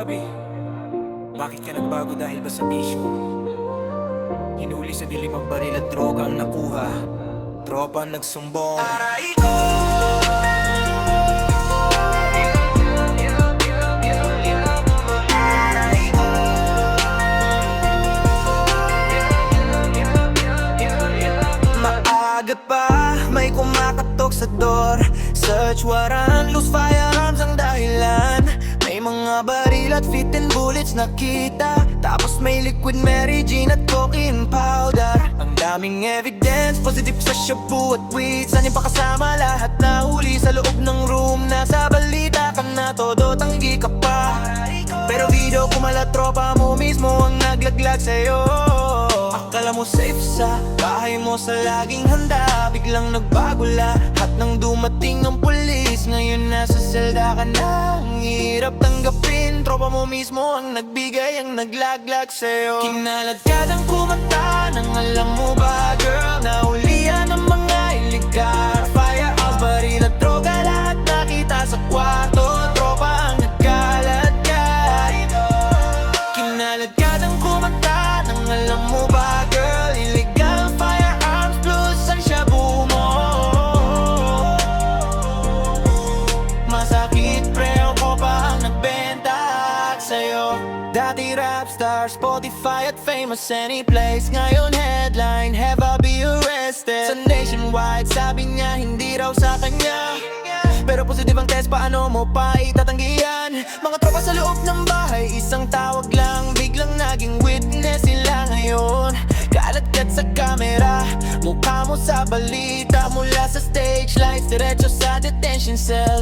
Bobby, bakit ka nagbago dahil ba sa bisyo? Hinuli sa dilim ang baril at droga ang nakuha. Tropa nagsumbong. Aray ko! Maaga pa, may kumakatok sa door. Search warrant, loose firearms ang dahilan. May mga baril at fit and bullets nakita. Tapos may liquid Mary Jean at cocaine powder. Ang daming evidence, positive sa shabu at weed. Saan yung pakasama lahat na huli sa loob ng room? Nasa balita ka na, todo tanggi ka pa. Pero video kumala, tropa mo mismo ang naglaglag sa'yo. Akala mo safe sa bahay mo sa laging handa. Biglang nagbago lahat nang dumating ang pulis. Ngayon nasa selda ka na, ang hirap tanggapin. Tropa mo mismo ang nagbigay, ang naglaglag sa'yo. Kinalat ka ng kumanta, nang alam mo ba girl, nahulihan ng mga illegal firearms, baril at droga, lahat nakita sa kwarto. Tropa ang nagkalat ka. Kinalat ka ng kumanta, nang alam mo ba girl, illegal firearms plus ang shabu mo. Masakit pre, ako pa ang nagbenta sa'yo. Dati rap star, Spotify at famous any place. Ngayon headline, have I be arrested? Sa nationwide, sabi niya hindi raw sa kanya. Pero positive ang test, paano mo pa itatanggihan? Mga tropa sa loob ng bahay, isang tawag lang, biglang naging witness sila ngayon. Kalat-kat sa camera, mukha mo sa balita. Mula sa stage lights, diretso sa detention cell.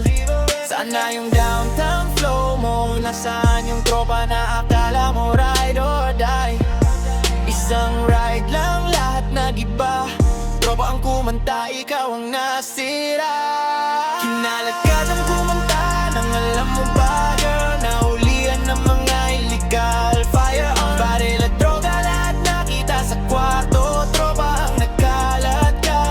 Saan na yung downtown flow mo? Nasaan yung tropa na akala mo ride or die? Isang ride lang, lahat nag-iba. Tropa ang kumanta, ikaw ang nasira. Kinalat ka ng kumanta, nang alam mo ba girl, nahulihan ng mga illegal firearms, baril at droga, lahat nakita sa kwarto. Tropa ang nagkalat ka.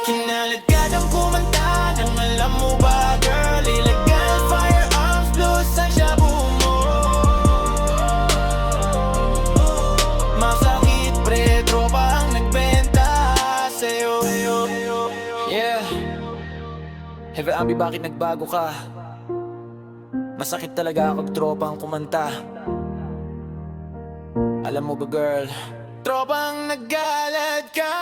Kinalat ka ng kumanta, nang alam mo ba girl, illegal firearms plus ang shabu mo. Masakit pre, tropa ang nagbenta sa'yo. Yeah. Heavy Abi, bakit nagbago ka? Masakit talaga kapag tropa ang kumanta. Alam mo ba girl, tropang naggalat ka.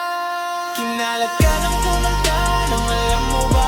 Kinalat ka ng kumanta, nang alam mo ba